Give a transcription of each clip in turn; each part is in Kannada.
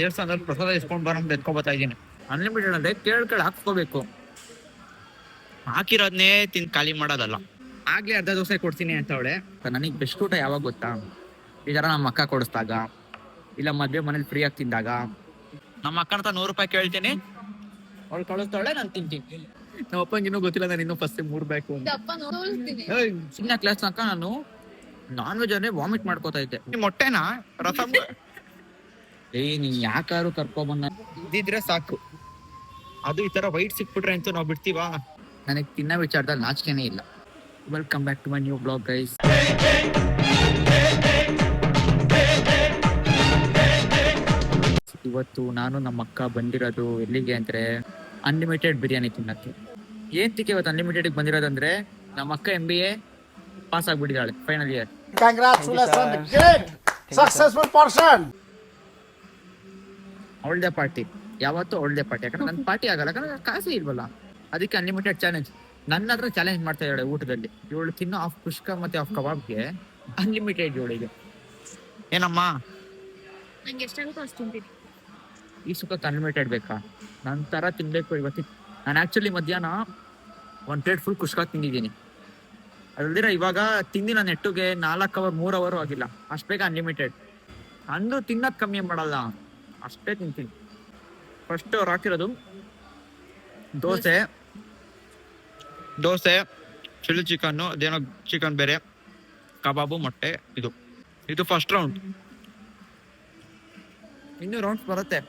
ದೇವಸ್ಥಾನದಲ್ಲಿ ಪ್ರಸಾದ ಇಸ್ಕೊಂಡ್ ಬರೋಂಗ್ ಎತ್ಕೊಬತ್ತಾ ಇದೀನಿ. ಅನ್ಲಿಮಿಟೆಡ್ ಅಂದ್ರೆ ಕೇಳ್ಕೇಳಿ ಹಾಕ್ಸ್ಕೋಬೇಕು. ಹಾಕಿರೋದ್ನೇ ತಿಂದು ಖಾಲಿ ಮಾಡೋದಲ್ಲ. ಆಗ್ಲೇ ಅರ್ಧ ದೋಸೆ ಕೊಡ್ತೀನಿ ಅಂತ ಅವಳೆ. ನನಗೆ ಬೆಸ್ಟ್ ಊಟ ಯಾವಾಗ ಗೊತ್ತಾ? ಈ ತರ ನಮ್ಮ ಅಕ್ಕ ಕೊಡಿಸ್ದಾಗ, ಇಲ್ಲ ಮದ್ವೆ ಮನೇಲಿ ಫ್ರೀ ಆಗಿ ತಿಂದಾಗ. ನಮ್ಮ ಅಕ್ಕನ ಹತ್ರ 100 ರೂಪಾಯಿ ಕೇಳ್ತೀನಿ, ಅವಳು ಕಳಿಸ್ತಾಳೆ, ನಾನು ತಿಂತೀನಿ. ನಮ್ಮ ಅಪ್ಪಂಗೆ ಇನ್ನೂ ಗೊತ್ತಿಲ್ಲ ನಾನು ಇನ್ನೂ ಫಸ್ಟ್ ಟೈಮ್ 3 ಬೇಕು. ಚಿನ್ನ ಕ್ಲಾಸ್ ತನಕ ನಾನು ನಾನ್ ವೆಜ್ ಅಂದ್ರೆ ವಾಮಿಟ್ ಮಾಡ್ಕೋತಾ ಇದ್ದೆ. ಮೊಟ್ಟೆನ ರಸಂ ನೀನ್ ಯಾಕಾರು ಕರ್ಕೊಬಂದ ಇದ್ರೆ ಸಾಕು. ಅದು ಈ ತರ ವೈಟ್ ಸಿಕ್ಬಿಟ್ರೆ ಅಂತೂ ನಾವು ಬಿಡ್ತೀವಾ? ನನಗೆ ತಿನ್ನೋ ವಿಚಾರದಲ್ಲಿ ನಾಚಿಕೆನೇ ಇಲ್ಲ. Welcome back to my new blog guys. ಇವತ್ತು ನಾನು ನಮ್ಮ ಅಕ್ಕ ಬಂದಿರೋದು ಎಲ್ಲಿಗೆ ಅಂದ್ರೆ ಅನ್ಲಿಮಿಟೆಡ್ ಬಿರಿಯಾನಿ ತಿನ್ನಕ್ಕೆ. ಏನ್ತಿಕ್ಕೆ ಇವತ್ತು ಅನ್ಲಿಮಿಟೆಡ್ ಬಂದಿರೋದಂದ್ರೆ ನಮ್ಮ ಅಕ್ಕ MBA ಪಾಸ್ ಆಗ್ಬಿಟ್ಟಿದ್ದಾಳೆ final year. Congratulations, great successful person. ಅವಳದೇ ಪಾರ್ಟಿ, ಯಾವತ್ತೂ ಅವಳದೇ ಪಾರ್ಟಿ. ಯಾಕಂದ್ರೆ ನನ್ನ ಪಾರ್ಟಿ ಆಗಲ್ಲ, ಯಾಕಂದ್ರೆ ಕಾಸೇ ಇಲ್ವಲ್ಲ. ಅದಕ್ಕೆ ಅನ್ಲಿಮಿಟೆಡ್ ಚಾಲೆಂಜ್ ನನ್ನ ಹತ್ರ ಚಾಲೆಂಜ್ ಮಾಡ್ತಾ ಇದ್ದಾಳೆ ಊಟದಲ್ಲಿ. ಇವಳು ತಿನ್ನೋ ಆಫ್ ಕುಷ್ಕ ಮತ್ತೆ ಆಫ್ ಕಬಾಬ್ಗೆ ಅನ್ಲಿಮಿಟೆಡ್ ಇವಳಿಗೆ. ಏನಮ್ಮ ನಂಗೆ ಎಷ್ಟಾಗುತ್ತೋ ಅಷ್ಟು ತಿಂತೀನಿ. ಈ ಸುಖಕ್ಕೆ ಅನ್ಲಿಮಿಟೆಡ್ ಬೇಕಾ? ನನ್ನ ಥರ ತಿನ್ಬೇಕು ಇವತ್ತು. ನಾನು ಆ್ಯಕ್ಚುಲಿ ಮಧ್ಯಾಹ್ನ 1 ಪ್ಲೇಟ್ ಫುಲ್ ಕುಷ್ಕ ತಿಂದಿದ್ದೀನಿ. ಅಲ್ದಿರ ಇವಾಗ ತಿಂದಿ ನಾನು ನೆಟ್ಟುಗೆ 4 ಅವರ್ 3 ಅವರ್ ಆಗಿಲ್ಲ. ಅಷ್ಟು ಬೇಗ ಅನ್ಲಿಮಿಟೆಡ್. ಅಂದು ತಿನ್ನೋದು ಕಮ್ಮಿ ಮಾಡಲ್ಲ, ಅಷ್ಟೇ ತಿಂತೀನಿ. ಫಸ್ಟ್ ಅವ್ರು ಹಾಕಿರೋದು ದೋಸೆ ಚಿಲ್ಲಿ ಚಿಕನ್ನು, ಅದೇನೋ ಚಿಕನ್ ಬೇರೆ, ಕಬಾಬು, ಮೊಟ್ಟೆ. ಇದು ಫಸ್ಟ್ ರೌಂಡ್. ಇನ್ನೂ ರೌಂಡ್ಸ್ ಬರುತ್ತೆ.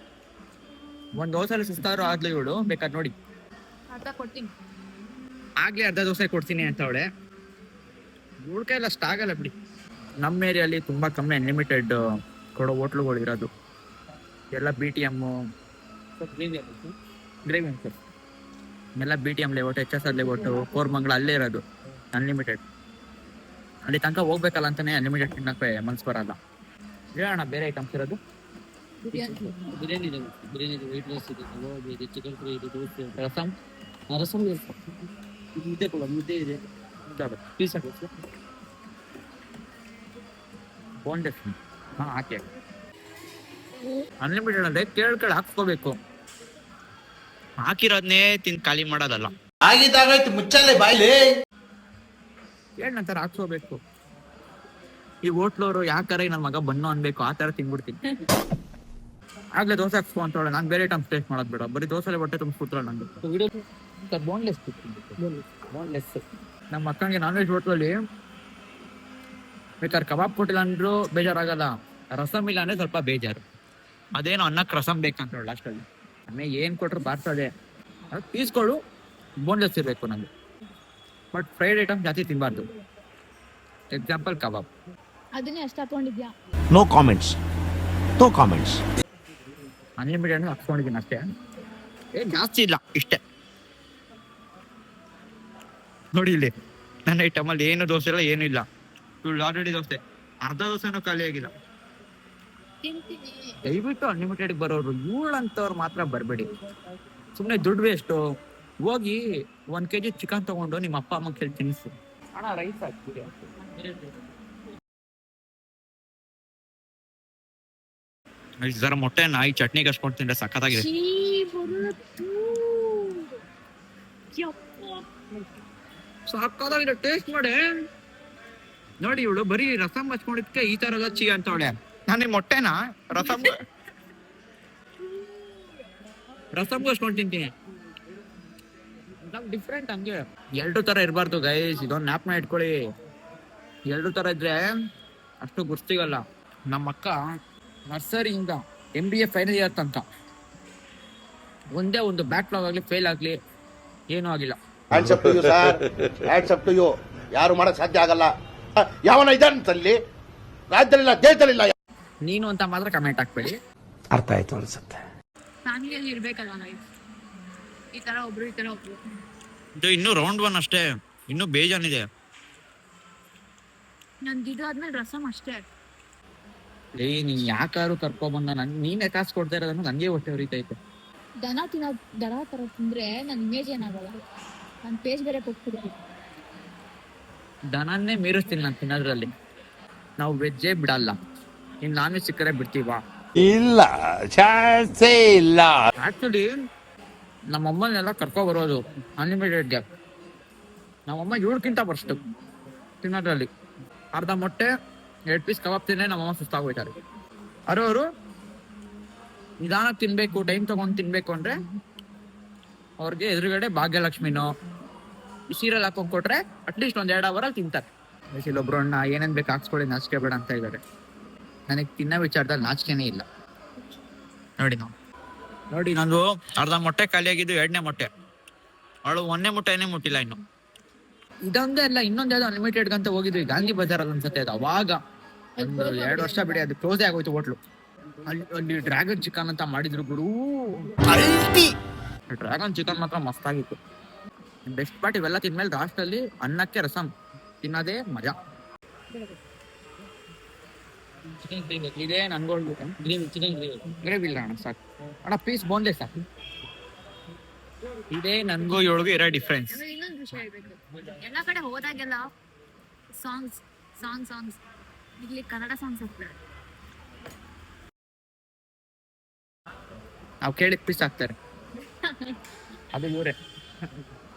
ಒಂದು ದೋಸೆ ಸುಸ್ತಾರು ಆದ್ಲು ಇವಳು. ಬೇಕಾದ್ರೆ ನೋಡಿ, ಕೊಡ್ತೀನಿ. ಆಗ್ಲೇ ಅರ್ಧ ದೋಸೆ ಕೊಡ್ತೀನಿ ಅಂತ ಅವಳೆ. ಇವಳ ಕೈಯಲ್ಲಿ ಅಷ್ಟು ಆಗಲ್ಲ ಬಿಡಿ. ನಮ್ಮ ಏರಿಯಲ್ಲಿ ತುಂಬ ಕಮ್ಮಿ ಅನ್ಲಿಮಿಟೆಡ್ ಕೊಡೋ ಹೋಟ್ಲುಗಳು ಇರೋದು. ಎಲ್ಲ BTM ಗ್ರೇವಿ ಅಂತ ಎಲ್ಲ BTM layout, HSR layout, Koramangala ಅಲ್ಲೇ ಇರೋದು ಅನ್ಲಿಮಿಟೆಡ್. ಅಲ್ಲಿ ತನಕ ಹೋಗ್ಬೇಕಲ್ಲ ಅಂತಾನೆ ಅನ್ಲಿಮಿಟೆಡ್ ತಿನ್ನಕ್ಕೆ ಮನ್ಸು ಬರಲ್ಲ. ಹೇಳೋಣ ಬೇರೆ ಐಟಮ್ಸ್ ಇರೋದು. ಬಿರಿಯಾನಿ ಇದೆ, ವೈಟ್ ರೈಸ್ ಇದೆ, ಕಬಾಬ್ ಇದೆ, ಚಿಕನ್ ಫ್ರೈ ಇದೆ, ದೋಸೆ, ರಸಂ ರಸಮ್ ಇದೆ, ಮುದ್ದೆ ಕೂಡ ಮುದ್ದೆ ಇದೆ, ಪೀಸ್ ಬೋನ್ಲೆಸ್. ಹಾಕಿ ಅನ್ಲಿಮಿಟೆಡ್ ಅಂದ್ರೆ ಕೇಳ್ಕೇಳಿ ಹಾಕ್ಸ್ಕೋಬೇಕು. ಹಾಕಿರೋದ್ನೇ ತಿಂದು ಖಾಲಿ ಮಾಡೋದಲ್ಲ. ಆಗಿದ್ದಾಗಾಯ್ತು, ಮುಚ್ಚಲ್ಲೇ ಬಾಯ್ಲಿ. ಕೇಳ ನಂತರ ಹಾಕ್ಸ್ಕೋಬೇಕು. ಈ ಹೋಟ್ಲವರು ಯಾಕಾರ ನನ್ನ ಮಗ ಬನ್ನು ಅನ್ಬೇಕು, ಆ ತರ ತಿನ್ಬಿಡ್ತೀನಿ. ಆಗ್ಲೇ ದೋಸೆ ಹಾಕ್ಸ್ಕೊ ಅಂತವಳೆ. ನಾನು ಬೇರೆ ಟೈಮ್ ಟೇಸ್ಟ್ ಮಾಡೋದು ಬೇಡ, ಬರೀ ದೋಸೆಲೆ ಹೊಟ್ಟೆ ತುಂಬ ಕೂತ್ಕೊಳ್ಳ. ನಂದು ಬೋನ್ಲೆಸ್ ಬೋನ್ಲೆಸ್. ನಮ್ಮ ಅಕ್ಕನಿಗೆ ನಾನ್ ವೆಜ್ ಹೋಟ್ಲಲ್ಲಿ ಬೇಕಾದ್ರೆ ಕಬಾಬ್ ಕೊಟ್ಟಿಲ್ಲ ಅಂದ್ರೂ ಬೇಜಾರಾಗಲ್ಲ, ರಸಮ್ ಇಲ್ಲ ಅಂದ್ರೆ ಸ್ವಲ್ಪ ಬೇಜಾರು. ಅದೇನೋ ಅನ್ನಕ್ಕೆ ರಸಮ್ ಬೇಕಂತ ಹೇಳಿ ಲಾಸ್ಟಲ್ಲಿ. ಆಮೇಲೆ ಏನು ಕೊಟ್ಟರು ಬಾರ್ಸೋದೆ. ಅದು ಪೀಸ್ಗಳು ಬೋನ್ಲೆಸ್ ಇರಬೇಕು ನನಗೆ. ಬಟ್ ಫ್ರೈಡ್ ಐಟಮ್ ಜಾಸ್ತಿ ತಿನ್ನಬಾರ್ದು. Example kebab. ಅದನ್ನೇ ಎಷ್ಟು ಹಾಕೊಂಡಿದ್ಯಾ? No comments. ಅನ್ಲಿಮಿಟೆಡ್ ಹಾಕ್ಸ್ಕೊಂಡಿದ್ದೀನಿ ಅಷ್ಟೇ, ಏನು ಜಾಸ್ತಿ ಇಲ್ಲ, ಇಷ್ಟೇ. ನೋಡಿ ಇಲ್ಲಿ ನನ್ನ ಐಟಮಲ್ಲಿ ಏನು ದೋಸೆ ಇಲ್ಲ, ಏನೂ ಇಲ್ಲ. ಇವಳು ಆಲ್ರೆಡಿ ದೋಸೆ, ಅರ್ಧ ದೋಸೆನೂ ಖಾಲಿ ಆಗಿಲ್ಲ. ದಯವಿಟ್ಟು ಅನ್ಲಿಮಿಟೆಡ್ ಬರೋರು ಇವಳಂತವ್ರು ಮಾತ್ರ ಬರಬೇಡಿ. ಸುಮ್ಮನೆ ದುಡ್ಡು ವೇಸ್ಟು. ಹೋಗಿ 1 kg ಚಿಕನ್ ತಗೊಂಡು ನಿಮ್ಮ ಅಪ್ಪ ಅಮ್ಮ ಕೇಳಿ ತಿನ್ನಿಸು. ಹಣ ರೈಸ್ ಹಾಕ್ತೀರಿ. ಜರ ಮೊಟ್ಟೆ ನಾಯಿ ಚಟ್ನಿಗೆ ಹಚ್ಕೊಂಡು ತಿಂದ್ರೆ ಸಖತ್ತಾಗಿದೆ. ಸಖತ್ತಾಗಿದೆ, ಟೇಸ್ಟ್ ಮಾಡಿ ನೋಡಿ. ಇವಳು ಬರೀ ರಸಂ ಹಚ್ಕೊಂಡಿದ್ಕೆ ಈ ತರ ಚಿ ಅಂತವಳೆ. ನಾನು ಮೊಟ್ಟೆನ ರಸಂಗೂ ಹಚ್ಕೊಂಡು ತಿಂತೀನಿ. ಡಿಫ್ರೆಂಟ್ ಹಂಗೆ 2 ತರ ಇರಬಾರ್ದು ಗೈಸ್. ಇದೊಂದು ನ್ಯಾಪ್ನ ಇಟ್ಕೊಳ್ಳಿ. 2 ತರ ಇದ್ರೆ ಅಷ್ಟು ಗುರ್ತಿಗಲ್ಲ. ನಮ್ಮ ಅಕ್ಕ ನರ್ಸರಿಯಿಂದ MBA ಫೈನಲ್ ಇಯರ್ ತನಕ ಒಂದೇ ಒಂದು ಬ್ಯಾಕ್ಲಾಗ್ ಆಗಲಿ ಫೇಲ್ ಆಗಲಿ ಏನೂ ಆಗಿಲ್ಲ. ಯಾರು ಮಾಡಕ್ ಸಾಧ್ಯ ಆಗಲ್ಲ. ಯಾವನ ಇದ್ದಾನಲ್ಲಿ ರಾಜ್ಯದಲ್ಲಿಲ್ಲ, ದೇಶದಲ್ಲಿಲ್ಲ. ನೀನು ಅಂತ ಮಾತ್ರ ಕಮೆಂಟ್ ಹಾಕ್ಬೇಡಿ. ಅರ್ಥ ಆಯ್ತು ಅನ್ಸುತ್ತೆ. ಫ್ಯಾಮಿಲಿಯಲ್ಲಿ ಇರ್ಬೇಕಲ್ವ ಲೈಫ್. ಈ ತರ ಒಬ್ರು ಈ ತರ ಒಬ್ರು. ಇದು ಇನ್ನೂ ರೌಂಡ್ 1 ಅಷ್ಟೇ, ಇನ್ನೂ ಬೇಜಾನಿದೆ. ನಂದು ಆದ್ಮೇಲೆ ರಸಮ್ ಅಷ್ಟೇ. ನೀನ್ ಯಾಕಾರು ಕರ್ಕೊಬಂದ ನೀನೇ ಕಾಸು ಕೊಡ್ತಾ ಇರೋದನ್ನು ನನಗೆ ಹೊಟ್ಟೆ ಉರಿತೈತೆ. ದನ ತರ ತಿಂದ್ರೆ ನನ್ನ ಇಮೇಜ್ ಏನಾಗಲ್ಲ, ನನ್ನ ಪೇಜ್ ಬೇರೆ ಕೊಟ್ಬಿಡ್ತೀನಿ. ದನನ್ನೇ ಮೀರಿಸ್ತೀನಿ ನಾನು ತಿನ್ನೋದ್ರಲ್ಲಿ. ನಾವು ವೆಜ್ಜೇ ಬಿಡಲ್ಲ. ಇನ್ನು ನಾನ್ ವೆಜ್ ಸಿಕ್ಕರೆ ಬಿಡ್ತೀವಾ? ಇಲ್ಲ ಚಾನ್ಸೇ ಇಲ್ಲ. ಆಕ್ಚುಲಿ ನಮ್ಮಮ್ಮನೆಲ್ಲ ಕರ್ಕೊ ಬರೋದು ಅನ್ಲಿಮಿಟೆಡ್ಗೆ. ನಮ್ಮಮ್ಮ ಇವಳಕ್ಕಿಂತ ಫಸ್ಟ್ ತಿನ್ನೋದ್ರಲ್ಲಿ. ಅರ್ಧ ಮೊಟ್ಟೆ 2 ಪೀಸ್ ಕಬಾಬ್ ತಿನ್ನೇ ನಮ್ಮಮ್ಮ ಸುಸ್ತಾಗೋಯ್ತಾರೆ. ಅವರು ನಿಧಾನಕ್ಕೆ ತಿನ್ಬೇಕು, ಟೈಮ್ ತಗೊಂಡು ತಿನ್ಬೇಕು ಅಂದ್ರೆ ಅವ್ರಿಗೆ ಎದುರುಗಡೆ ಭಾಗ್ಯಲಕ್ಷ್ಮಿನೋ ಸೀರಿಯಲ್ ಹಾಕೊಂಡ್ ಕೊಟ್ರೆ ಅಟ್ಲೀಸ್ಟ್ 1-2 ಅವರಲ್ಲಿ ತಿಂತಾರೆ. ಇಲ್ಲೊಬ್ರು ಅಣ್ಣ ಏನೇನ್ ಬೇಕು ಹಾಕ್ಸ್ಕೊಳ್ಳಿ, ನಾಚಿಕೆ ಬೇಡ ಅಂತ ಇದ್ದಾರೆ. ನನಗೆ ತಿನ್ನೋ ವಿಚಾರದಲ್ಲಿ ನಾಚಿಕೆನೇ ಇಲ್ಲ. ನೋಡಿ ನಂದು ಅರ್ಧ ಮೊಟ್ಟೆ ಖಾಲಿಯಾಗಿದ್ದು 2ನೇ ಮೊಟ್ಟೆ, ಅವಳು 1ನೇ ಮೊಟ್ಟೆನೇ ಮುಟ್ಟಿಲ್ಲ ಇನ್ನು. ಇದೊಂದೇ ಅಲ್ಲ, ಇನ್ನೊಂದು ಯಾವ್ದು ಅನ್ಲಿಮಿಟೆಡ್ ಅಂತ ಹೋಗಿದ್ವಿ ಗಾಂಧಿ ಬಜಾರಲ್ಲಿ ಅನ್ಸುತ್ತೆ. ಅದು ಅವಾಗ ಒಂದು 2 ವರ್ಷ ಬಿಡಿ, ಅದು ಕ್ಲೋಸೇ ಆಗೋಯ್ತು ಹೋಟ್ಲು. ಅಲ್ಲಿ ಡ್ರ್ಯಾಗನ್ ಚಿಕನ್ ಅಂತ ಮಾಡಿದ್ರು ಗುರು. ಡ್ರ್ಯಾಗನ್ ಚಿಕನ್ ಮಾತ್ರ ಮಸ್ತಾಗಿತ್ತು. ಬೆಸ್ಟ್ ಪಾರ್ಟ್ ಇವೆಲ್ಲ ತಿಂದ್ಮೇಲೆ ಲಾಸ್ಟ್ ಅಲ್ಲಿ ಅನ್ನಕ್ಕೆ ರಸಂ ತಿನ್ನೋದೇ ಮಜಾ. ಚಿಕನ್ ಗ್ರೇವಿ, ಇದೇ ನನ್ಗೊಂಡು ಚಿಕನ್ ಗ್ರೇವಿ. ಗ್ರೇವಿ ಇಲ್ಲ ಅಣ್ಣ, ಸಾಕು ಅಣ್ಣ, ಪೀಸ್ ಬೋನ್ಲೆ ಸಾಕು. ಇದೇ ನನ್ಗೂ ಇವಳಿಗೂ ಇರೋ ಡಿಫ್ರೆನ್ಸ್. ಆಮೇಲೆ ಇನ್ನೊಂದು ವಿಷಯ ಹೇಳ್ಬೇಕು, ಎಲ್ಲಾ ಕಡೆ ಹೋದಾಗೆಲ್ಲ ಸಾಂಗ್ಸ್ ಇಲ್ಲಿ ಕನ್ನಡ ಸಾಂಗ್ಸ್ ಹಾಕ್ತಾರೆ. ನಾವು ಕೇಳಿದ ಪೀಸ್ ಹಾಕ್ತಾರೆ. ಅದು ಇವರೇ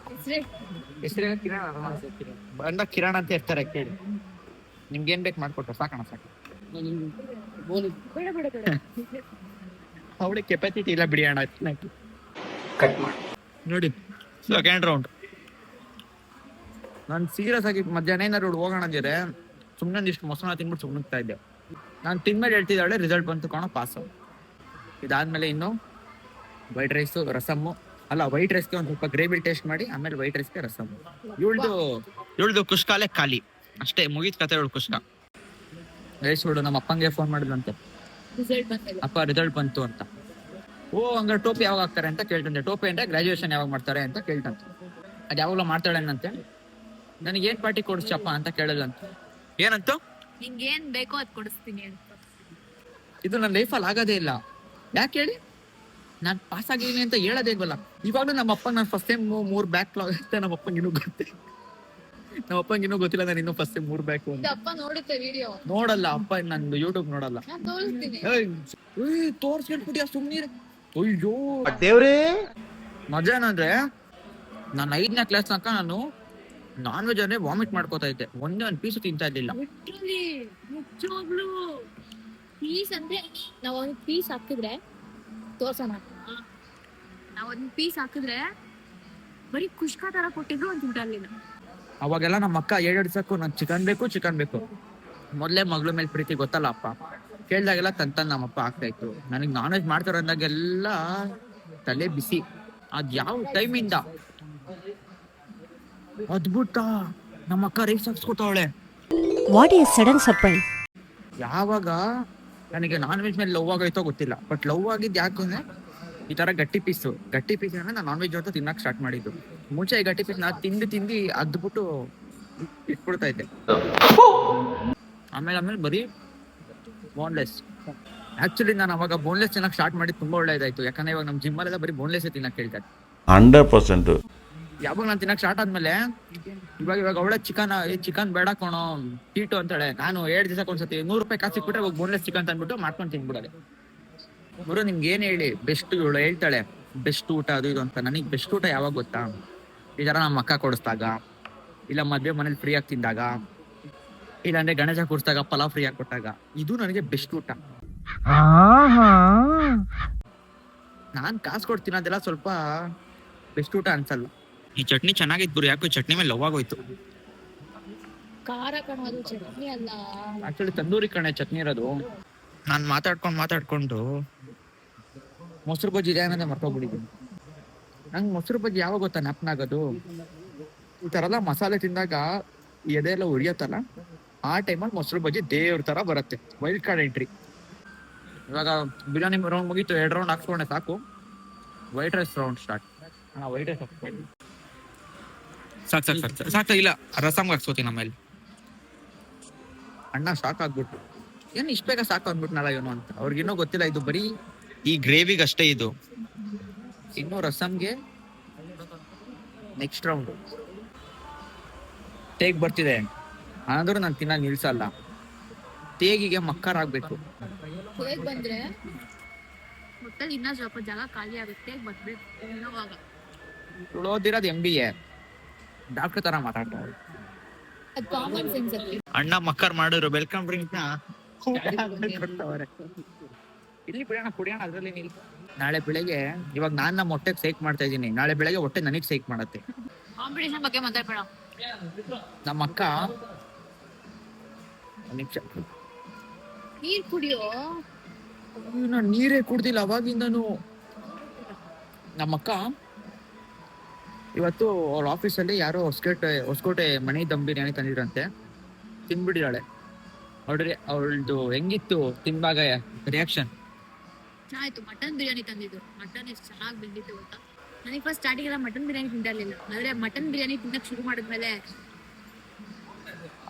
ಹೆಸರೇ ಬಂದ ಕಿರಣ್ ಅಂತ ಇರ್ತಾರೆ. ಕೇಳಿ, ನಿಮ್ಗೇನ್ ಬೇಕು ಮಾಡ್ಕೊಟ್ರು ಸಾಕಣ, ಸಾಕು. ಬೇಡ ಅವಳಿಗೆ ಕೆಪಾಸಿಟಿ ಇಲ್ಲ ಬಿಡಿ ಅಣ್ಣ. ಕಟ್ ಮಾಡಿ ನೋಡಿ ಸೆಕೆಂಡ್ ರೌಂಡ್. ನಾನು ಸೀರಿಯಸ್ ಆಗಿ ಮಧ್ಯಾಹ್ನ ಏನಾದ್ರು ಹೋಗೋಣ ಅಂದ್ರೆ ಸುಮ್ಮನೆ ಇಷ್ಟು ಮೊಸರನ್ನ ತಿನ್ಬಿಟ್ಟು ಸುಮ್ಮನಿಗ್ತಾ ಇದ್ದೆ. ನಾನು ತಿನ್ಮೇಲೆ ಹೇಳ್ತಿದ್ದಾಳೆ ರಿಸಲ್ಟ್ ಬಂತು ಕಾಣೋ ಪಾಸು. ಇದಾದ್ಮೇಲೆ ಇನ್ನು ವೈಟ್ ರೈಸು ರಸಮ್ಮು, ಅಲ್ಲ ವೈಟ್ ರೈಸ್ಗೆ ಒಂದು ಸ್ವಲ್ಪ ಗ್ರೇವಿ ಟೇಸ್ಟ್ ಮಾಡಿ ಆಮೇಲೆ ವೈಟ್ ರೈಸ್ಗೆ ರಸಮ್ಮು. ಇವಳ್ದು ಕುಷ್ಕಾಲೆ ಖಾಲಿ ಅಷ್ಟೇ, ಮುಗಿದ ಕತೆ. ಇವಳು ಕುಷ್ಕ ರೈಸ್ ಬಿಡು. ನಮ್ಮ ಅಪ್ಪಂಗೆ ಫೋನ್ ಮಾಡಿದ್ರಂತೆ, ರಿಸಲ್ಟ್ ಬಂತಲ್ಲ, ಅಪ್ಪ ರಿಸಲ್ಟ್ ಬಂತು ಅಂತ. ಓ ಹಂಗಾರೆ ಟೋಪಿ ಯಾವಾಗ ಹಾಕ್ತಾರೆ ಅಂತ ಕೇಳ್ತಂತೆ. ಟೋಪಿ ಅಂದ್ರೆ ಗ್ರಾಜುಯೇಷನ್ ಯಾವಾಗ ಮಾಡ್ತಾರೆ ಅಂತ ಕೇಳ್ತಂತೆ. ಅದು ಯಾವಾಗಲೂ ಮಾಡ್ತಾಳೇನಂತೆ. ನನಗೆ ಏನ್ ಪಾರ್ಟಿ ಕೊಡಿಸಪ್ಪ ಅಂತ ಕೇಳಿದಂತೆ. ಏನಂತು, ನಿಂಗೇನ್ ಬೇಕೋ ಅದ್ ಕೊಡಿಸ್ತೀನಿ ಅಂತ. ಇದು ನನ್ನ ಲೈಫಲ್ಲಿ ಆಗೋದೇ ಇಲ್ಲ. ಯಾಕೆ ಹೇಳಿ, ನಾನು ಪಾಸ್ ಆಗಿದ್ದೀನಿ ಅಂತ ಹೇಳೋದೇ ಇಲ್ವಲ್ಲ. ಇವಾಗಲೂ ನಮ್ಮ ಅಪ್ಪ ನಾನು ಫಸ್ಟ್ ಟೈಮ್ 3 ಬ್ಯಾಕ್ ಲಾಗ್ ಅಂತ ನಮ್ಮ ಅಪ್ಪಂಗೆ ಇನ್ನೂ ಗೊತ್ತಿಲ್ಲ. ನಾನು ಇನ್ನೂ ಫಸ್ಟ್ ಟೈಮ್ 3 ಬ್ಯಾಕ್ ಅಪ್ಪ ನೋಡುತ್ತೆ ವಿಡಿಯೋ. ನೋಡಲ್ಲ ಅಪ್ಪ, ನಂದು ಯೂಟ್ಯೂಬ್ ನೋಡಲ್ಲ. ನಾನ್ ತೋರಿಸ್ತೀನಿ. ತೋರ್ಸ್ಬಿಟ್ಬಿಟ್ಟಿಯ ಸುಮ್ನೀರ್. ಅಯ್ಯೋ ದೇವ್ರೇ, ಮಜಾ ಏನಂದ್ರೆ ನಾನು 5ನೇ ಕ್ಲಾಸ್ ತನಕ ನಾನು ನಾನ್ ವೆಜ್ ಅಂದ್ರೆ ವಾಮಿಟ್ ಮಾಡ್ಕೋತಾ ಇದ್ದೆ. ಒಂದೇ ಒಂದು ಪೀಸು ತಿಂತಾ ಇರ್ಲಿಲ್ಲ. ನಿಜವಾಗ್ಲೂ ಪೀಸ್ ಅಂದ್ರೆ ನಾವೊಂದು ಪೀಸ್ ಹಾಕಿದ್ರೆ ತೋರ್ಸೋಣ, ನಾವೊಂದು ಪೀಸ್ ಹಾಕಿದ್ರೆ ಬರೀ ಕುಷ್ಕ ತರ ಕೊಟ್ಟಿದ್ರು ಒಂದು ತಿಂತಾರ್ಲಿಲ್ಲ. ಅವಾಗೆಲ್ಲ ನಮ್ಮ ಅಕ್ಕ 7 ದಿವಸಕ್ಕೂ ನಂಗೆ ಚಿಕನ್ ಬೇಕು. ಮೊದಲೇ ಮಗಳ ಮೇಲೆ ಪ್ರೀತಿ ಗೊತ್ತಲ್ಲ ಅಪ್ಪ. ಕೇಳ್ದಾಗೆಲ್ಲ ತಂತ ನಮ್ಮಪ್ಪ ಆಗ್ತಾ ಇತ್ತು. ನನಗೆ ನಾನ್ ವೆಜ್ ಮಾಡ್ತಾರ ಅಂದಾಗೆಲ್ಲ ತಲೆ ಬಿಸಿ. ಅದ್ ಯಾವ ಟೈಮಿಂದ ಅದ್ಭುತ ನಮ್ಮ ಅಕ್ಕ ರೈಸ್ ಹಾಕ್ಸ್ಕೊತಾವಳೆ. What is sudden surprise? ಯಾವಾಗ ನನಗೆ ನಾನ್ ವೆಜ್ ಮೇಲೆ ಲವ್ ಆಗೋಯ್ತೋ ಗೊತ್ತಿಲ್ಲ, ಬಟ್ ಲವ್ ಆಗಿದ್ದು ಯಾಕಂದ್ರೆ ಈ ತರ ಗಟ್ಟಿ ಪೀಸ್ ನಾನು ನಾನ್ ವೆಜ್ ಜೊತೆ ತಿನ್ನಕ್ ಸ್ಟಾರ್ಟ್ ಮಾಡಿದ್ದು. ಮುಂಚೆ ಈ ಗಟ್ಟಿ ಪೀಸ್ ನಾ ತಿಂದು ಅದ್ಬಿಟ್ಟು ಇಟ್ಬಿಡ್ತಾ ಇದ್ದೆ. ಆಮೇಲೆ ಬರೀ ಬೋನ್ಲೆಸ್. ಆಕ್ಚುಲಿ ನಾನು ಅವಾಗ ಬೋನ್ಲೆಸ್ ತಿನ್ನಕ್ ಸ್ಟಾರ್ಟ್ ಮಾಡಿ ತುಂಬಾ ಒಳ್ಳೇದಾಯ್ತು. ಯಾಕಂದ್ರೆ ಇವಾಗ ನಮ್ಮ ಜಿಮ್ಮಲ್ಲೆಲ್ಲ ಬರೀ ಬೋನ್ಲೆಸ್ ತಿನ್ನಕ್ ಹೇಳ್ತಾರೆ. 100%. ಯಾವಾಗ ನಾನು ತಿನ್ನಕ್ ಸ್ಟಾರ್ಟ್ ಆದ್ಮೇಲೆ ಇವಾಗ ಅವಳೆ ಚಿಕನ್ ಬೇಡ ಕೊಣೋ ಟೀಟು ಅಂತಾಳೆ. ನಾನು 7 ದಿವಸಕ್ಕೆ ಒಂದ್ಸತಿ 100 ರೂಪಾಯಿ ಕಾಸು ಸಿಕ್ಬಿಟ್ರೆ ಇವಾಗ ಬೋನ್ಲೆಸ್ ಚಿಕನ್ ತಂದ್ಬಿಟ್ಟು ಮಾಡ್ಕೊಂಡು ತಿನ್ಬಿಡೋದೆ. ಗುರು ನಿಮ್ಗೆ ಏನ್ ಹೇಳಿ, ಬೆಸ್ಟ್ ಇವಳು ಹೇಳ್ತಾಳೆ ಬೆಸ್ಟ್ ಊಟ ಅದು ಇದು ಅಂತ. ನನಗೆ ಬೆಸ್ಟ್ ಊಟ ಯಾವಾಗ ಗೊತ್ತಾ, ಈ ತರ ನಮ್ಮ ಅಕ್ಕ ಕೊಡಿಸ್ದಾಗ, ಇಲ್ಲ ಮದ್ವೆ ಮನೇಲಿ ಫ್ರೀ ಆಗಿ ತಿಂದಾಗ, ಇಲ್ಲಾಂದ್ರೆ ಗಣೇಶ ಕೂರಿಸಿದಾಗ ಪಲಾವ್ ಫ್ರೀ ಆಗಿ ಕೊಟ್ಟಾಗ, ಇದು ನನಗೆ ಬೆಸ್ಟ್ ಊಟ. ನಾನ್ ಕಾಸು ಕೊಟ್ಟು ತಿನ್ನೋದೆಲ್ಲ ಸ್ವಲ್ಪ ಬೆಸ್ಟ್ ಊಟ ಅನ್ಸಲ್ಲ. ಈ ಚಟ್ನಿ ಚೆನ್ನಾಗಿತ್ತು ಗುರು, ಯಾಕೋ ಚಟ್ನಿ ಮೇಲೆ ಲವ್ ಆಗೋಯ್ತು. ಖಾರ ಕಣೋದು ಚಟ್ನಿ ಅಲ್ಲ, ಆಕ್ಚುಲಿ ತಂದೂರಿ ಕಣೆ ಚಟ್ನಿ ಇರೋದು. ನಾನು ಮಾತಾಡ್ಕೊಂಡು ಮೊಸರು ಬಜ್ಜಿ ಇದೆ ಅನ್ನೋದೇ ಮರ್ತೋಗ್ಬಿಟ್ಟಿದ್ದೀನಿ. ನಂಗೆ ಮೊಸರು ಬಜ್ಜಿ ಯಾವಾಗ ಗೊತ್ತಾ ನೆನಪನಾಗೋದು, ಈ ತರ ಎಲ್ಲ ಮಸಾಲೆ ತಿಂದಾಗ ಎದೆ ಎಲ್ಲ ಉರಿಯತ್ತಲ್ಲ, ಆ ಟೈಮಲ್ಲಿ ಮೊಸರು ಬಜ್ಜಿ ದೇವ್ರ ತರ ಬರುತ್ತೆ. Wild card entry. ಇವಾಗ ಬಿರಿಯಾನಿ ರೌಂಡ್ ಮುಗೀತು, 2 ರೌಂಡ್ ಹಾಕ್ಸ್ಕೊಂಡೆ ಸಾಕು. White rice round start. White rice ಹಾಕ್ಸ್ಕೊಂಡು ಸಾಕು. ಇಲ್ಲ ರಸಮ್ಗೆ ಹಾಕ್ಸ್ಕೋತೀನಿ. ಆಮೇಲೆ ಅಣ್ಣ ಶಾಕ್ ಆಗ್ಬಿಟ್ಟು, ಏನು ಇಷ್ಟ ಬೇಗ ಸಾಕು ಅಂದ್ಬಿಟ್ನಲ್ಲ ಇವನು ಅಂತ. ಅವ್ರಿಗಿನ್ನೂ ಗೊತ್ತಿಲ್ಲ ಇದು ಬರೀ ಈ ಗ್ರೇವಿಗೆ ಅಷ್ಟೇ ಇದು. ಇನ್ನು ರಸಮ್ಗೆ ನೆಕ್ಸ್ಟ್ ರೌಂಡ್ ಟೇಕ್ ಬರ್ತಿದೆ. ಆದ್ರೂ ನಾನು ತಿನ್ನ ನಿಲ್ಸಲ್ಲ. ತೇಗಿಗೆ ಮಕ್ಕರ್ ಆಗ್ಬೇಕು. ಬೇಗ ಬಂದ್ರೆ ಹೊಟ್ಟೆಲಿ ಇನ್ನೂ ಸ್ವಲ್ಪ ಜಾಗ ಖಾಲಿ ಆಗುತ್ತೆ ಬರ್ಬೇಕು ಇನ್ನೋವಾಗ. ಇವಳು ಓದಿರೋದು MBA, ಡಾಕ್ಟರ್ ತರ ಮಾತಾಡ್ತಾರೆ. ಅದು ಕಾಮನ್ ಸೆನ್ಸ್ ಅಲ್ಲಿ. ಅಣ್ಣ ಮಕ್ಕರ್ ಮಾಡಿದ್ರು ವೆಲ್ಕಮ್ ಡ್ರಿಂಕ್ ನ ಕೊಡ್ತಾವ್ರೆ. ಇಲ್ಲಿ ಬಿಡೋಣ ಕುಡಿಯೋಣ, ಅದ್ರಲ್ಲಿ ನೀಲ್. ನಾಳೆ ಬೆಳಗ್ಗೆ ಇವಾಗ ನಾನ್ ನಮ್ಮ ಹೊಟ್ಟೆಗೆ ಸೇಕ್ ಮಾಡ್ತಾ ಇದೀನಿ, ನಾಳೆ ಬೆಳಗ್ಗೆ ಹೊಟ್ಟೆ ನನಗ್ ಸೇಕ್ ಮಾಡತ್ತೆ. ಕಾಂಪಿಟೇಷನ್ ಬಗ್ಗೆ ಮಾತಾಡ್ಬೇಡ. ನಮ್ಮ ಅಕ್ಕ ಒಂದ್ ನಿಮಿಷ ನೀರ್ ಕುಡಿಯೋ. ನಾನು ನೀರೇ ಕುಡ್ದಿಲ್ಲ ಅವಾಗಿಂದನು. ನಮ್ಮಕ್ಕ ಇವತ್ತು ಅವ್ರ ಆಫೀಸಲ್ಲಿ ಯಾರೋ ಹೊಸಕೋಟೆ ಮನೆ ದಮ್ ಬಿರಿಯಾನಿ ತಂದಿದ್ರಂತೆ, ತಿನ್ಬಿಡಿದಾಳೆ. ನೋಡ್ರಿ ಅವಳದು ಹೆಂಗಿತ್ತು ತಿನ್ಬಾಗ ರಿಯಾಕ್ಷನ್. ಆಯ್ತು, ಮಟನ್ ಬಿರಿಯಾನಿ ತಂದಿದ್ದು. ಮಟನ್ ಎಷ್ಟು ಚೆನ್ನಾಗಿ ಬಂದಿತ್ತು ಗೊತ್ತಾ. ನನಗೆ ಫಸ್ಟ್ ಸ್ಟಾರ್ಟಿಂಗ್ ಎಲ್ಲ ಮಟನ್ ಬಿರಿಯಾನಿ ತಿಂದಿರ್ಲಿಲ್ಲ, ಆದ್ರೆ ಮಟನ್ ಬಿರಿಯಾನಿ ತಿನ್ನಕ್ ಶುರು ಮಾಡಿದ್ಮೇಲೆ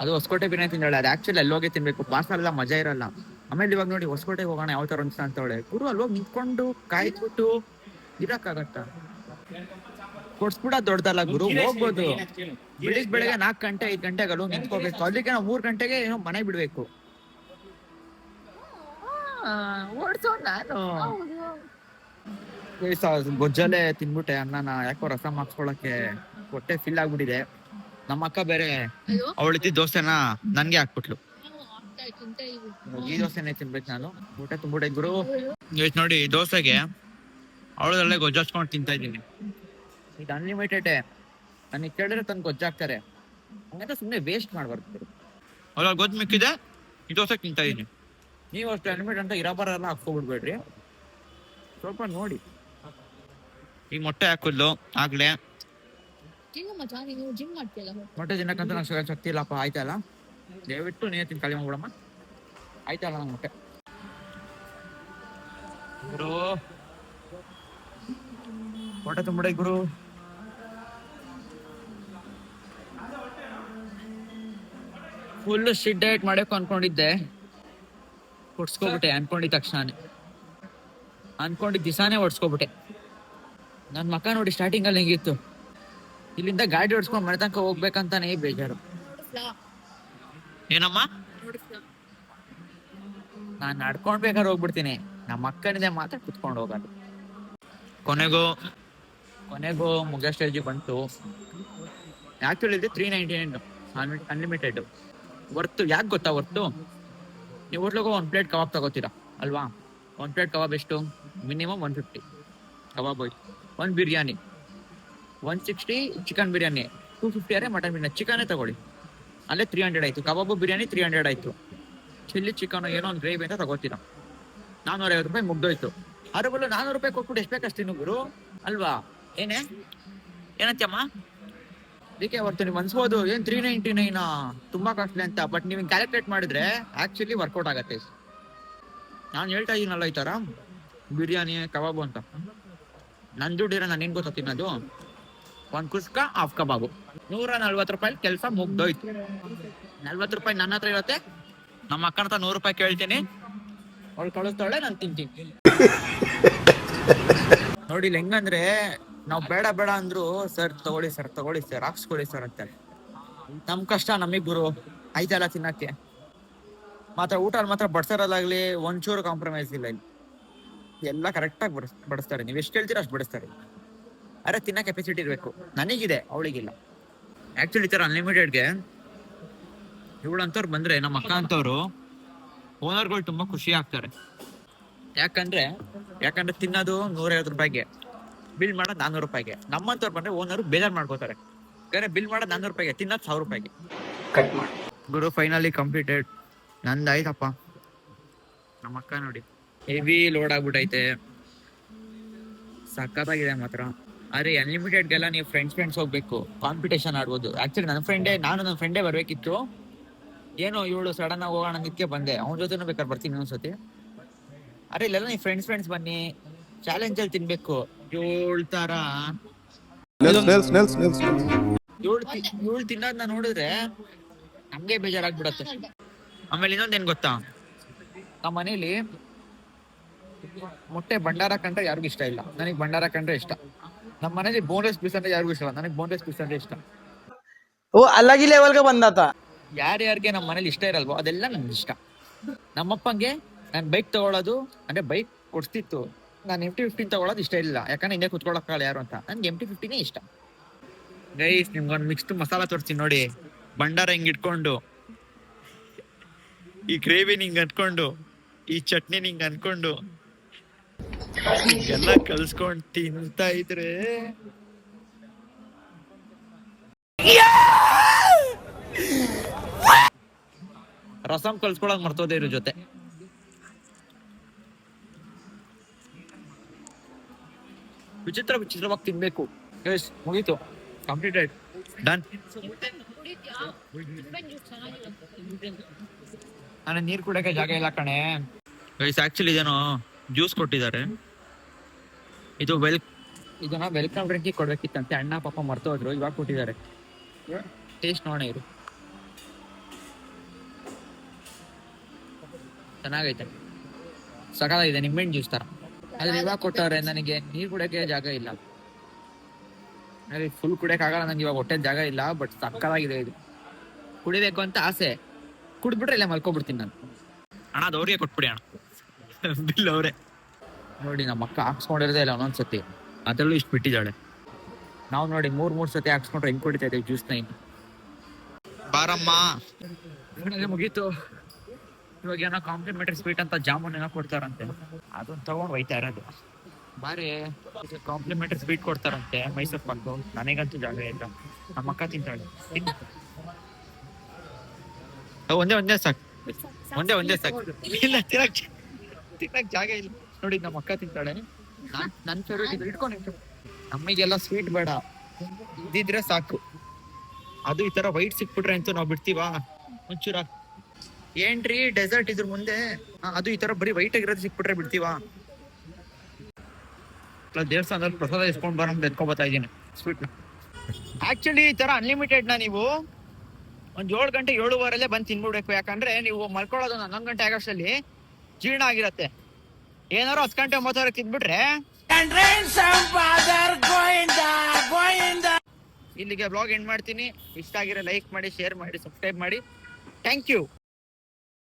ಅದು ಹೊಸಕೋಟೆ ಬಿರಿಯಾನಿ ತಿಂದಾಳೆ. ಅದು ಆಕ್ಚುಲಿ ಅಲ್ಲೋಗಿ ತಿನ್ಬೇಕು, ಪಾರ್ಸಲ್ ಎಲ್ಲ ಮಜಾ ಇರಲ್ಲ. ಆಮೇಲೆ ಇವಾಗ ನೋಡಿ ಹೊಸಕೋಟೆಗೆ ಹೋಗೋಣ ಯಾವ ತರ ಅನ್ಸ್ತಾ ಅಂತವಳೆ. ಗುರು ಅಲ್ಲೋಗಿ ನಿಂತ್ಕೊಂಡು ಕಾಯ್ಬಿಟ್ಟು ಇರಕ್ಕಾಗತ್ತ? ಕೊಡ್ಸ್ಬಿಡ ದೊಡ್ಡದಲ್ಲ ಗುರು, ಹೋಗ್ಬೋದು. ಬೆಳಿಗ್ಗೆ 4 ಗಂಟೆ 5 ಗಂಟೆಗೆ ಅಲ್ಲೋಗಿ ನಿಂತ್ಕೋಬೇಕು. ಅಲ್ಲಿಗೆ ನಾವು 3 ಗಂಟೆಗೆ ಏನೋ ಮನೆ ಬಿಡ್ಬೇಕು. ಓಡ್ಸೋ ನಾನು ಗೊಜ್ಜಲೆ ತಿನ್ಬಿಟ್ಟೆ ಅನ್ನನ. ಯಾಕೋ ರಸಂ ಹಾಕ್ಸ್ಕೊಳಕ್ಕೆ ಹೊಟ್ಟೆ ಫಿಲ್ ಆಗ್ಬಿಟ್ಟಿದೆ. ನಮ್ಮ ಅಕ್ಕ ಬೇರೆ ಅವಳಿದ್ದ ದೋಸೆನ ನನ್ಗೆ ಹಾಕ್ಬಿಟ್ಲು. ಈ ದೋಸೆನೆ ತಿನ್ಬೇಕು ನಾನು, ಊಟ ತುಂಬಿಟ್ಟೆ ಗುರು. ಇವತ್ತು ನೋಡಿ ದೋಸೆಗೆ ಅವಳದಲ್ಲೇ ಗೊಜ್ಜು ಹಚ್ಕೊಂಡು ತಿಂತಾ ಇದ್ದೀನಿ. ಇದು ಅನ್ಲಿಮಿಟೆಡ್, ನನಗೆ ಕೇಳಿದ್ರೆ ತಂದು ಗೊಜ್ಜಾಕ್ತಾರೆ. ಹಂಗಂತ ಸುಮ್ಮನೆ ವೇಸ್ಟ್ ಮಾಡ್ಬಾರ್ದು. ಅವಾಗ ಗೊಜ್ಜು ಮಿಕ್ಕಿದೆ, ಈ ದೋಸೆ ತಿಂತಾ ಇದ್ದೀನಿ. ನೀವು ಅಷ್ಟು ಅನ್ಲಿಮಿಟ್ ಅಂತ ಇರಬಾರೆಲ್ಲ ಹಾಕ್ಕೊಬಿಡ್ಬೇಡ್ರಿ, ಸ್ವಲ್ಪ ನೋಡಿ. ಈಗ ಮೊಟ್ಟೆ ಹಾಕಿದ್ಲು ಆಗ್ಲೇ. ಜಿಮ್ ಮಾಡ್ತೀಯಲ್ಲ, ಮೊಟ್ಟೆ ತಿನ್ನಕ್ಕಂತ ನಂಗೆ ಶಕ್ತಿ ಇಲ್ಲಪ್ಪ. ಆಯ್ತಲ್ಲ, ದಯವಿಟ್ಟು ನೀನು ತಿನ್ ಖಾಲಿ ಮಾಡ್ಬಿಡಮ್ಮ. ಆಯ್ತಲ್ಲ ನನ್ನ ಮೊಟ್ಟೆ ಗುರು, ಮೊಟ್ಟೆ ತುಂಬಿಡ ಗುರು. ಫುಲ್ ಸ್ಟ್ರಿಕ್ಟ್ ಡಯಟ್ ಮಾಡಬೇಕು ಅನ್ಕೊಂಡಿದ್ದೆ, ಹೊಡ್ಸ್ಕೊಬಿಟ್ಟೆ. ಅನ್ಕೊಂಡಿದ್ದ ತಕ್ಷಣ ಅನ್ಕೊಂಡಿದ್ದ ದಿಸಾನೇ ಹೊಡ್ಸ್ಕೊಬಿಟ್ಟೆ. ನನ್ನ ಮಕ್ಕ ನೋಡಿ ಸ್ಟಾರ್ಟಿಂಗ್ ಅಲ್ಲಿ ಹೆಂಗಿತ್ತು, ಇಲ್ಲಿಂದ ಗಾಡಿ ಹೊಡ್ಸ್ಕೊಂಡು ಮನೆ ತನಕ ಹೋಗ್ಬೇಕಂತಾನೆ ಬೇಜಾರು. ಏನಮ್ಮ, ನಾನ್ ನಡ್ಕೊಂಡ್ ಬೇಕಾದ್ರೆ ಹೋಗ್ಬಿಡ್ತೀನಿ, ನಮ್ಮ ಅಕ್ಕನಿದೆ ಮಾತ್ರ ಕುತ್ಕೊಂಡು ಹೋಗೋದು. ಕೊನೆಗೂ ಮುಗಿಯೋ ಸ್ಟೇಜ್ ಬಂತು. ಆಕ್ಚುಲಿ ಇದೆ 399 ಅನ್ಲಿಮಿಟೆಡ್. ವರ್ತು ಯಾಕೆ ಗೊತ್ತಾ? ವರ್ತು ನೀವು ಹೋಟ್ಲಿಗೆ 1 ಪ್ಲೇಟ್ ಕಬಾಬ್ ತಗೋತೀರಾ ಅಲ್ವಾ? 1 ಪ್ಲೇಟ್ ಕಬಾಬ್ ಎಷ್ಟು? ಮಿನಿಮಮ್ 150 ಕಬಾಬ್ ಹೋಯ್ತು. 1 ಬಿರಿಯಾನಿ 160, ಚಿಕನ್ ಬಿರಿಯಾನಿ 250 ಅರೆ, ಮಟನ್ ಬಿರಿಯಾನಿ. ಚಿಕನೇ ತಗೊಳ್ಳಿ, ಅಲ್ಲೇ 300 ಆಯ್ತು. ಕಬಾಬು ಬಿರಿಯಾನಿ 300 ಆಯ್ತು. ಚಿಲ್ಲಿ ಚಿಕನ್ ಏನೋ ಒಂದು ಗ್ರೇವಿ ಅಂತ ತಗೋತೀರಾ, 450 ರೂಪಾಯಿ ಮುಗ್ದೋಯ್ತು. ಅದ್ರ ಬಲ್ಲ 400 ರೂಪಾಯಿ ಕೊಟ್ಬಿಟ್ಟು ಎಷ್ಟು ಬೇಕಷ್ಟು ಗುರು ಅಲ್ವಾ? ಏನಂತಮ್ಮ? ಅದಕ್ಕೆ ಹೊರ್ತು ನೀವು ಅನ್ಸ್ಬೋದು ಏನ್ 399 ತುಂಬಾ ಕಾಸ್ಟ್ಲಿ ಅಂತ. ಬಟ್ ನೀವು ಕ್ಯಾಲ್ಕುಲೇಟ್ ಮಾಡಿದ್ರೆ ಆಕ್ಚುಲಿ ವರ್ಕೌಟ್ ಆಗತ್ತೆ. ನಾನು ಹೇಳ್ತಾ ಇದೀನಲ್ಲ ಈ ತರ ಬಿರಿಯಾನಿ ಕಬಾಬು ಅಂತ. ನನ್ ದುಡ್ಡಿರೋ ನಾನು ಏನ್ ಗೊತ್ತಾ ತಿನ್ನೋದು? 1 ಕುಸ್ಕ ಹಾಫ್ ಕಬಾಬು 140 ರೂಪಾಯಿ ಕೆಲಸ ಮುಗ್ದೋಯ್ತು. 40 ರೂಪಾಯಿ ನನ್ನ ಹತ್ರ ಇರತ್ತೆ, ನಮ್ಮ ಅಕ್ಕನ ಹತ್ರ 100 ರೂಪಾಯಿ ಕೇಳ್ತೀನಿ, ಅವಳು ಕಳಿಸ್ತಾಳೆ, ನಾನು ತಿಂತೀನಿ. ನೋಡಿ ಹೆಂಗಂದ್ರೆ ನಾವು ಬೇಡ ಅಂದ್ರು ಸರ್ ತಗೊಳ್ಳಿ ಸರ್ ಹಾಕ್ಸ್ಕೊಳ್ಳಿ ಸರ್ ಅಂತಾರೆ. ನಮ್ ಕಷ್ಟ ನಮಗ್ ಗುರು, ಆಯ್ತಲ್ಲ ತಿನ್ನಕ್ಕೆ. ಮಾತ್ರ ಊಟ ಮಾತ್ರ ಬಡ್ಸೋದಾಗ್ಲಿ ಒಂಚೂರು ಕಾಂಪ್ರಮೈಸ್ ಇಲ್ಲ ಇಲ್ಲಿ. ಎಲ್ಲ ಕರೆಕ್ಟಾಗಿ ಬಡಿಸ್ತಾರೆ. ನೀವು ಎಷ್ಟು ಹೇಳ್ತೀರ ಅಷ್ಟು ಬಡಿಸ್ತಾರೆ. ಅರೆ ತಿನ್ನೋ ಕೆಪಾಸಿಟಿ ಇರಬೇಕು, ನನಗಿದೆ, ಅವಳಿಗಿಲ್ಲ. ಆಕ್ಚುಲಿ ಈ ಥರ ಅನ್ಲಿಮಿಟೆಡ್ಗೆ ಇವಳಂತವ್ರು ಬಂದ್ರೆ, ನಮ್ಮ ಅಕ್ಕ ಅಂತವ್ರು ಓನರ್ಗಳು ತುಂಬಾ ಖುಷಿ ಆಗ್ತಾರೆ. ಯಾಕಂದ್ರೆ ತಿನ್ನೋದು 150 ರೂಪಾಯಿಗೆ, ಬಿಲ್ ಮಾಡೋದು 400 ರೂಪಾಯಿಗೆ. ನಮ್ಮಂತವ್ರು ಬಂದ್ರೆ ಓನರ್ ಬೇಜಾರ್ ಮಾಡ್ಕೋತಾರೆ. ಯಾಕಂದ್ರೆ ಬಿಲ್ ಮಾಡೋದು 400 ರೂಪಾಯಿಗೆ, ತಿನ್ನೋದು 1000 ರೂಪಾಯಿಗೆ. ಗುರು ಫೈನಲಿ ಕಂಪ್ಲೀಟೆಡ್. ನಂದಾಯ್ತಪ್ಪ. ನಮ್ಮ ಅಕ್ಕ ನೋಡಿ ಹೆವಿ ಲೋಡ್ ಆಗ್ಬಿಟ್ಟೈತೆ, ಸಖತ್ತಾಗಿದೆ ಮಾತ್ರ. ಆದ್ರೆ ಅನ್ಲಿಮಿಟೆಡ್ಗೆಲ್ಲ ನೀವು ಫ್ರೆಂಡ್ಸ್ ಹೋಗ್ಬೇಕು, ಕಾಂಪಿಟೇಷನ್ ಆಡ್ಬೋದು. ಆಕ್ಚುಲಿ ನನ್ನ ಫ್ರೆಂಡೇ ಬರ್ಬೇಕಿತ್ತು. ಏನೋ ಇವಳು ಸಡನ್ ಆಗಿ ಹೋಗೋಣ ನಿತ್ಯ ಬಂದೆ. ಅವನ ಜೊತೆನೂ ಬೇಕಾದ್ರೆ ಬರ್ತೀನಿ ಒಂದ್ಸತಿ. ಅರೆ ಇಲ್ಲೆಲ್ಲ ನೀವು ಫ್ರೆಂಡ್ಸ್ ಬನ್ನಿ, ಚಾಲೆಂಜ್ ಅಲ್ಲಿ ತಿನ್ಬೇಕು. ಇವಳು ತಿನ್ನೋದನ್ನ ನೋಡಿದ್ರೆ ನಮ್ಗೆ ಬೇಜಾರಾಗ್ಬಿಡತ್ತೆ. ಆಮೇಲೆ ಇನ್ನೊಂದೇನ್ ಗೊತ್ತಾ, ನಮ್ಮ ಮನೇಲಿ ಮೊಟ್ಟೆ ಭಂಡಾರ ಕಂಡ್ರೆ ಯಾರಿಗೂ ಇಷ್ಟ ಇಲ್ಲ. ನನಗೆ ಭಂಡಾರ ಕಂಡ್ರೆ ಇಷ್ಟ. ನಮ್ಮ ಮನೇಲಿ ಬೋನ್ಲೆಸ್ ಪೀಸ್ ಅಂದ್ರೆ ಯಾರಿಗೂ ಇಷ್ಟ ಇಲ್ಲ, ನನಗೆ ಬೋನ್ಲೆಸ್ ಪೀಸ್ ಅಂದ್ರೆ ಇಷ್ಟ. ಓ ಅಲ್ಲಾಗಿ ಲೆವೆಲ್ಗೆ ಬಂದಾತ. ಯಾರ್ಯಾರಿಗೆ ನಮ್ಮ ಮನೇಲಿ ಇಷ್ಟ ಇರಲ್ವೋ ಅದೆಲ್ಲ ನನ್ಗೆ ಇಷ್ಟ. ನಮ್ಮಪ್ಪಂಗೆ ನಾನು ಬೈಕ್ ತಗೊಳ್ಳೋದು ಅಂದ್ರೆ ಬೈಕ್ ಕೊಡ್ತಿತ್ತು, ನಾನು MT-15 ತಗೊಳ್ಳೋದು ಇಷ್ಟ ಇಲ್ಲ, ಯಾಕಂದ್ರೆ ಹಿಂದೆ ಕುತ್ಕೊಳ್ಳೋಕ್ಕಾಗಲ್ಲ ಯಾರು ಅಂತ. ನನ್ಗೆ MT-15 ಇಷ್ಟ. ಗೈಸ್ ನಿಮ್ಗೊಂದು ಮಿಕ್ಸ್ಡ್ ಮಸಾಲ ತೋರಿಸ್ತೀನಿ ನೋಡಿ. ಭಂಡಾರ ಹಿಂಗ್ ಇಟ್ಕೊಂಡು, ಈ ಗ್ರೇವಿ ಹಿಂಗ್ ಅನ್ಕೊಂಡು, ಈ ಚಟ್ನಿ ಹಿಂಗ್ ಅನ್ಕೊಂಡು ಎಲ್ಲ ಕಲ್ಸ್ಕೊಂಡ್ ತಿಂತಾ ಇದ್ರೆ ರಸಂ ಕಲ್ಸ್ಕೊಳಕ್ ಮರ್ತೋದೇ ಇರೋ ಜೊತೆ. ವಿಚಿತ್ರವಾಗಿ ತಿನ್ಬೇಕು. ಎಸ್ ಮುಗೀತು, ಕಂಪ್ಲೀಟೆಡ್, ಡನ್. ನಾನು ನೀರ್ ಕುಡಿಯಕ್ಕೆ ಜಾಗ ಇಲ್ಲ ಕಣೆ. ಗೈಸ್ ಆಕ್ಚುಲಿ ಇದೇನೋ ಜ್ಯೂಸ್ ಕೊಟ್ಟಿದ್ದಾರೆ. ಇದನ್ನ ವೆಲ್ಕಮ್ ಡ್ರಿಂಕಿಗೆ ಕೊಡ್ಬೇಕಿತ್ತಂತೆ, ಅಣ್ಣ ಪಾಪ ಮರ್ತೋದ್ರು, ಇವಾಗ ಕೊಟ್ಟಿದ್ದಾರೆ. ಟೇಸ್ಟ್ ನೋಡೋಣ ಇರು. ಚೆನ್ನಾಗೈತೆ, ಸಕಾಲಾಗಿದೆ, ನಿಂಬೆಹಣ್ಣು ಜ್ಯೂಸ್ ತರ. ಆದ್ರೆ ಇವಾಗ ಕೊಟ್ಟವ್ರೆ, ನನಗೆ ನೀರ್ ಕುಡಿಯಕ್ಕೆ ಜಾಗ ಇಲ್ಲ. ಫುಲ್ ಕುಡಿಯಕ್ ಆಗಲ್ಲ ನಂಗೆ, ಇವಾಗ ಹೊಟ್ಟೆ ಜಾಗ ಇಲ್ಲ. ಬಟ್ ಸಕ್ಕದಾಗಿದೆ ಇದು, ಕುಡಿಬೇಕು ಅಂತ ಆಸೆ. ಕುಡಿದ್ಬಿಟ್ರೆ ಇಲ್ಲ ಮಲ್ಕೊಬಿಡ್ತೀನಿ ನಾನು. ಅಣ್ಣ ಅದು ಅವ್ರಿಗೆ ಕೊಟ್ಬಿಡಿ ಅಣ್ಣ, ಬಿಲ್ ಅವ್ರೆ. ನೋಡಿ ನಮ್ಮ ಅಕ್ಕ ಹಾಕ್ಸ್ಕೊಂಡಿರೋದೇ ಇಲ್ಲ ಒಂದೊಂದ್ಸತಿ, ಅದರಲ್ಲೂ ಇಷ್ಟು ಬಿಟ್ಟಿದ್ದಾಳೆ. ನಾವು ನೋಡಿ ಮೂರ್ ಸತಿ ಹಾಕ್ಸ್ಕೊಂಡ್ರೆ ಹೆಂಗ್ ಕುಡಿತಾ ಇದ್ದೀವಿ ಜ್ಯೂಸ್ನ. ಇನ್ನು ಬಾರಮ್ಮ ಮುಗೀತು. ಇವಾಗ ಏನೋ ಕಾಂಪ್ಲಿಮೆಂಟರಿ ಸ್ವೀಟ್ ಅಂತ ಜಾಮೂನ್ ಏನೋ ಕೊಡ್ತಾರಂತೆ, ಅದನ್ನ ತಗೊಂಡು ಒಯ್ತಾ ಇರೋದು. ಬಾರಿ ಕಾಂಪ್ಲಿಮೆಂಟರಿ ಸ್ವೀಟ್ ಕೊಡ್ತಾರಂತೆ, ಮೈಸೂರು ಪಾಕು. ನನಗಂತೂ ಜಾಗ ಇಲ್ಲ, ನಮ್ಮ ಅಕ್ಕ ತಿಂತಾಳೆ. ಒಂದೇ ಸಾಕು, ಒಂದೇ ಸಾಕು. ಇಲ್ಲ ತಿನ್ನಕ್ ಜಾಗ ಇಲ್ಲ. ನೋಡಿ ನಮ್ಮ ಅಕ್ಕ ತಿಂತಾಳೆ, ನನ್ ಫೇವ್ರೇಟ್ ಇದು. ಇಟ್ಕೊಂಡು ನಮಗೆಲ್ಲ ಸ್ವೀಟ್ ಬೇಡ, ಇದಿದ್ರೆ ಸಾಕು. ಅದು ಈ ತರ ವೈಟ್ ಸಿಕ್ಬಿಟ್ರೆ ಅಂತೂ ನಾವು ಬಿಡ್ತೀವಾ? ಒಂಚೂರ ಏನ್ರಿ ಡೆಸರ್ಟ್ ಇದ್ರ ಮುಂದೆ, ಅದು ಈ ತರ ಬರೀ ವೈಟ್ ಆಗಿರೋದು ಸಿಕ್ಬಿಟ್ರೆ ಬಿಡ್ತೀವಾ? ದೇವಸ್ಥಾನದಲ್ಲಿ ಪ್ರಸಾದ ಇಸ್ಕೊಂಡ್ ಬರೋದು ಎತ್ಕೊಬತ್ತಾ ಇದ್ದೀನಿ ಸ್ವೀಟ್ನ. ಆಕ್ಚುಲಿ ಈ ತರ ಅನ್ಲಿಮಿಟೆಡ್ ನ ನೀವು ಒಂದ್ 7 ಗಂಟೆ 7:15 ಬಂದು ತಿನ್ಬಿಡ್ಬೇಕು. ಯಾಕಂದ್ರೆ ನೀವು ಮಲ್ಕೊಳ್ಳೋದು 11 ಗಂಟೆ ಆಗೋಷ್ಟಲ್ಲಿ ಜೀರ್ಣ ಆಗಿರತ್ತೆ. ಏನಾರು 10 ಗಂಟೆ 9 ತಿಂದ್ಬಿಟ್ರೆ ಇಲ್ಲಿಗೆ ಬ್ಲಾಗ್ ಎಂಡ್ ಮಾಡ್ತೀನಿ. ಇಷ್ಟ ಆಗಿರೋ ಲೈಕ್ ಮಾಡಿ, ಶೇರ್ ಮಾಡಿ, ಸಬ್ಸ್ಕ್ರೈಬ್ ಮಾಡಿ. Thank you.